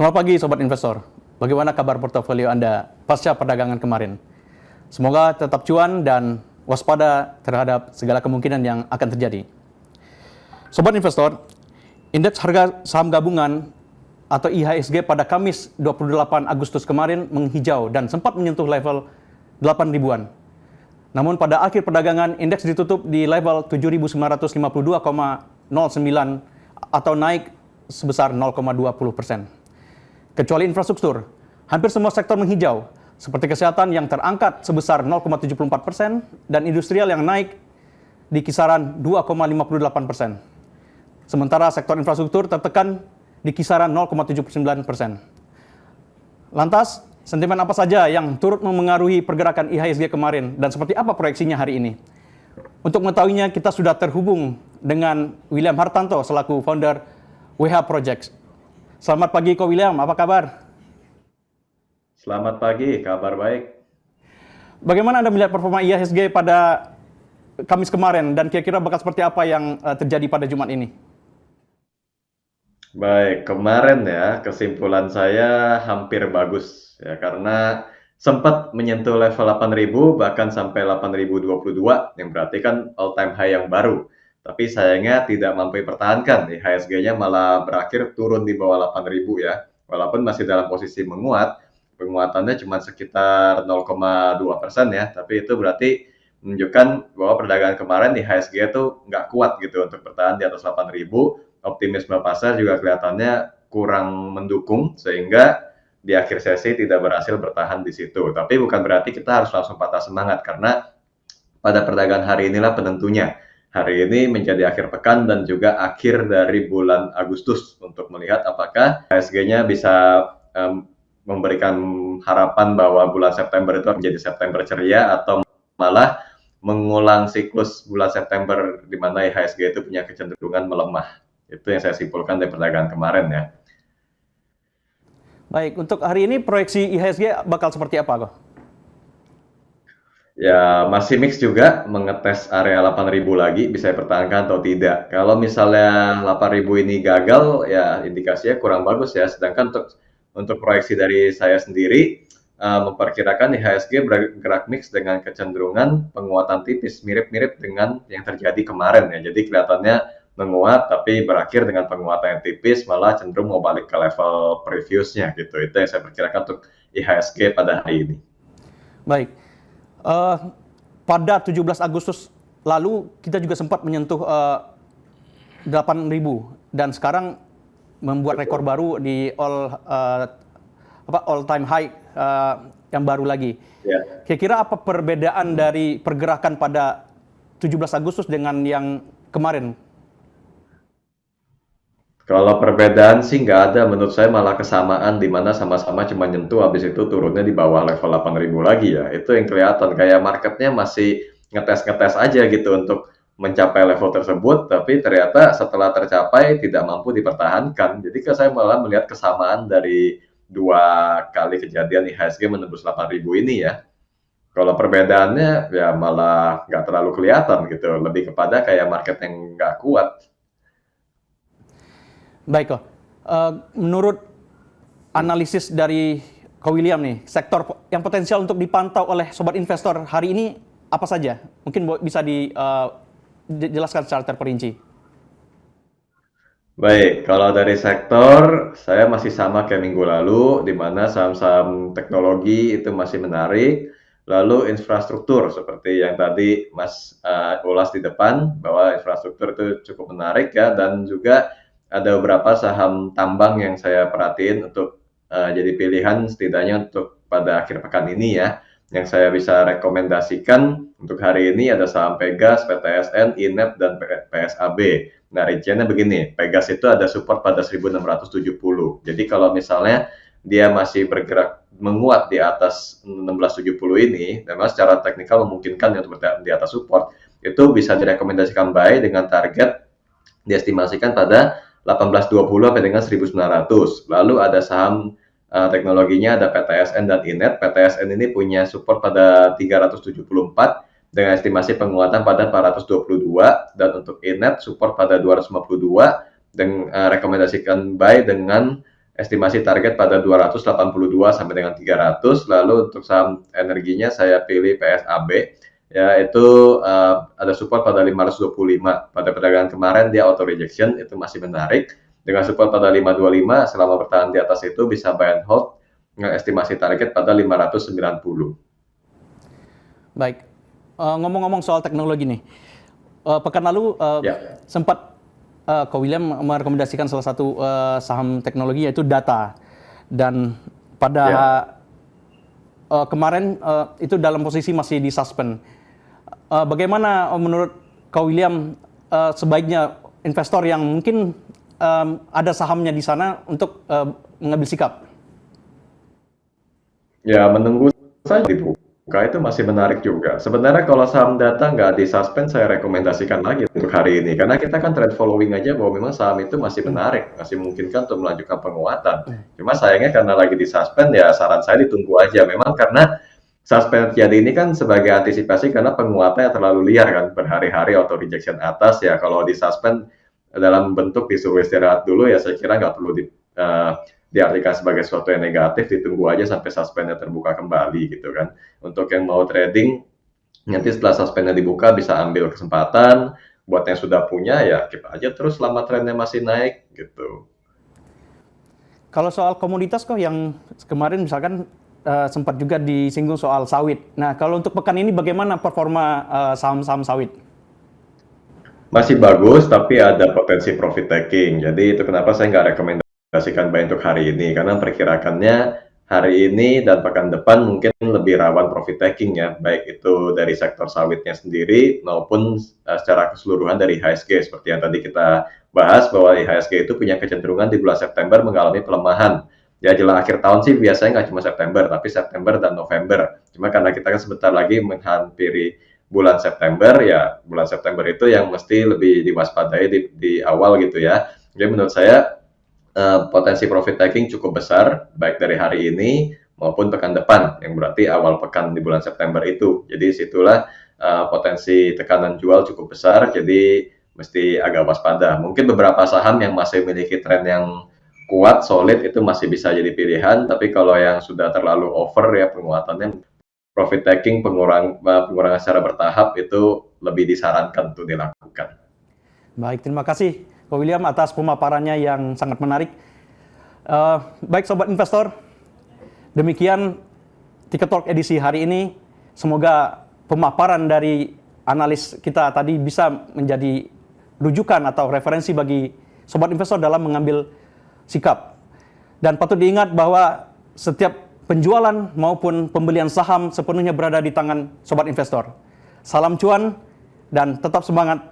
Selamat pagi Sobat Investor. Bagaimana kabar portofolio Anda pasca perdagangan kemarin? Semoga tetap cuan dan waspada terhadap segala kemungkinan yang akan terjadi. Sobat Investor, indeks harga saham gabungan atau IHSG pada Kamis 28 Agustus kemarin menghijau dan sempat menyentuh level 8 ribuan. Namun pada akhir perdagangan indeks ditutup di level 7.952,09 atau naik sebesar 0,20%. Kecuali infrastruktur, hampir semua sektor menghijau, seperti kesehatan yang terangkat sebesar 0,74% dan industrial yang naik di kisaran 2,58%. Sementara sektor infrastruktur tertekan di kisaran 0,79%. Lantas, sentimen apa saja yang turut memengaruhi pergerakan IHSG kemarin dan seperti apa proyeksinya hari ini? Untuk mengetahuinya, kita sudah terhubung dengan William Hartanto selaku founder WH Projects. Selamat pagi Ko William, apa kabar? Selamat pagi, kabar baik. Bagaimana Anda melihat performa IHSG pada Kamis kemarin dan kira-kira bakal seperti apa yang terjadi pada Jumat ini? Baik, kemarin ya kesimpulan saya hampir bagus ya karena sempat menyentuh level 8.000 bahkan sampai 8.022 yang berarti kan all time high yang baru. Tapi sayangnya tidak mampu dipertahankan, IHSG-nya malah berakhir turun di bawah 8.000 ya. Walaupun masih dalam posisi menguat, penguatannya cuma sekitar 0,2% ya, tapi itu berarti menunjukkan bahwa perdagangan kemarin IHSG itu nggak kuat gitu untuk bertahan di atas 8.000. Optimisme pasar juga kelihatannya kurang mendukung sehingga di akhir sesi tidak berhasil bertahan di situ. Tapi bukan berarti kita harus langsung patah semangat karena pada perdagangan hari inilah penentunya. Hari ini menjadi akhir pekan dan juga akhir dari bulan Agustus untuk melihat apakah IHSG-nya bisa memberikan harapan bahwa bulan September itu menjadi September ceria atau malah mengulang siklus bulan September di mana IHSG itu punya kecenderungan melemah. Itu yang saya simpulkan dari perdagangan kemarin ya. Baik, untuk hari ini proyeksi IHSG bakal seperti apa, Ko? Ya, masih mix juga mengetes area 8.000 lagi bisa dipertahankan atau tidak. Kalau misalnya 8.000 ini gagal, ya indikasinya kurang bagus ya. Sedangkan untuk proyeksi dari saya sendiri, memperkirakan IHSG bergerak mix dengan kecenderungan penguatan tipis, mirip-mirip dengan yang terjadi kemarin ya. Jadi kelihatannya menguat, tapi berakhir dengan penguatan yang tipis, malah cenderung mau balik ke level previousnya gitu. Itu yang saya perkirakan untuk IHSG pada hari ini. Baik. Pada 17 Agustus lalu kita juga sempat menyentuh 8.000 dan sekarang membuat rekor baru di all time high yang baru lagi. Ya. Kira-kira apa perbedaan dari pergerakan pada 17 Agustus dengan yang kemarin? Kalau perbedaan sih nggak ada, menurut saya malah kesamaan di mana sama-sama cuma nyentuh habis itu turunnya di bawah level 8.000 lagi ya. Itu yang kelihatan kayak marketnya masih ngetes-ngetes aja gitu untuk mencapai level tersebut, tapi ternyata setelah tercapai tidak mampu dipertahankan. Jadi saya malah melihat kesamaan dari dua kali kejadian IHSG menembus 8.000 ini ya. Kalau perbedaannya ya malah nggak terlalu kelihatan gitu, lebih kepada kayak market yang nggak kuat. Baik, Ko. Menurut analisis dari Ko William nih, sektor yang potensial untuk dipantau oleh sobat investor hari ini apa saja? Mungkin bisa dijelaskan secara terperinci. Baik, kalau dari sektor, saya masih sama kayak minggu lalu, di mana saham-saham teknologi itu masih menarik. Lalu infrastruktur, seperti yang tadi Mas ulas di depan, bahwa infrastruktur itu cukup menarik ya, dan juga ada beberapa saham tambang yang saya perhatiin untuk jadi pilihan setidaknya untuk pada akhir pekan ini ya. Yang saya bisa rekomendasikan untuk hari ini ada saham Pegas, PTSN, INEP, dan PSAB. Nah, rinciannya begini, Pegas itu ada support pada 1670. Jadi kalau misalnya dia masih bergerak menguat di atas 1670 ini, memang secara teknikal memungkinkan untuk di atas support, itu bisa direkomendasikan buy dengan target diestimasikan pada 1820 sampai dengan 1900. Lalu ada saham teknologinya ada PTSN dan INET. PTSN ini punya support pada 374 dengan estimasi penguatan pada 422 dan untuk INET support pada 252 dan rekomendasikan buy dengan estimasi target pada 282 sampai dengan 300. Lalu untuk saham energinya saya pilih PSAB, ya itu ada support pada 525. Pada perdagangan kemarin dia auto rejection, itu masih menarik. Dengan support pada 525, selama bertahan di atas itu bisa buy and hold dengan estimasi target pada 590. Baik. Ngomong-ngomong soal teknologi nih, pekan lalu Ya, sempat Ko William merekomendasikan salah satu saham teknologi yaitu Data, dan pada ya. kemarin itu dalam posisi masih di suspend. Bagaimana menurut Ko William sebaiknya investor yang mungkin ada sahamnya di sana untuk mengambil sikap? Ya, menunggu saja dibuka itu masih menarik juga. Sebenarnya kalau saham data nggak di-suspend, saya rekomendasikan lagi untuk hari ini. Karena kita kan trend following aja bahwa memang saham itu masih menarik, masih memungkinkan untuk melanjutkan penguatan. Cuma sayangnya karena lagi di-suspend, ya saran saya ditunggu aja. Memang karena suspend jadi ini kan sebagai antisipasi karena penguatannya terlalu liar kan, berhari-hari auto rejection atas, ya kalau di-suspend dalam bentuk disuruh istirahat dulu, ya saya kira nggak perlu diartikan sebagai sesuatu yang negatif, ditunggu aja sampai suspendnya terbuka kembali gitu kan. Untuk yang mau trading, nanti setelah suspendnya dibuka bisa ambil kesempatan, buat yang sudah punya ya keep aja terus selama trennya masih naik gitu. Kalau soal komoditas kok yang kemarin misalkan sempat juga disinggung soal sawit. Nah, kalau untuk pekan ini bagaimana performa saham-saham sawit? Masih bagus, tapi ada potensi profit taking. Jadi itu kenapa saya nggak rekomendasikan buy untuk hari ini, karena perkirakannya hari ini dan pekan depan mungkin lebih rawan profit taking ya, baik itu dari sektor sawitnya sendiri maupun secara keseluruhan dari IHSG. Seperti yang tadi kita bahas bahwa IHSG itu punya kecenderungan di bulan September mengalami pelemahan. Ya jelang akhir tahun sih biasanya nggak cuma September, tapi September dan November. Cuma karena kita kan sebentar lagi menghampiri bulan September, ya bulan September itu yang mesti lebih diwaspadai di awal gitu ya. Jadi menurut saya potensi profit taking cukup besar, baik dari hari ini maupun pekan depan, yang berarti awal pekan di bulan September itu. Jadi situlah potensi tekanan jual cukup besar, jadi mesti agak waspada. Mungkin beberapa saham yang masih memiliki tren yang kuat, solid, itu masih bisa jadi pilihan, tapi kalau yang sudah terlalu over ya penguatannya, profit taking, pengurangan secara bertahap itu lebih disarankan untuk dilakukan. Baik, terima kasih Pak William atas pemaparannya yang sangat menarik. Baik Sobat Investor, demikian Tiket Talk edisi hari ini. Semoga pemaparan dari analis kita tadi bisa menjadi rujukan atau referensi bagi Sobat Investor dalam mengambil sikap. Dan patut diingat bahwa setiap penjualan maupun pembelian saham sepenuhnya berada di tangan Sobat Investor. Salam cuan dan tetap semangat.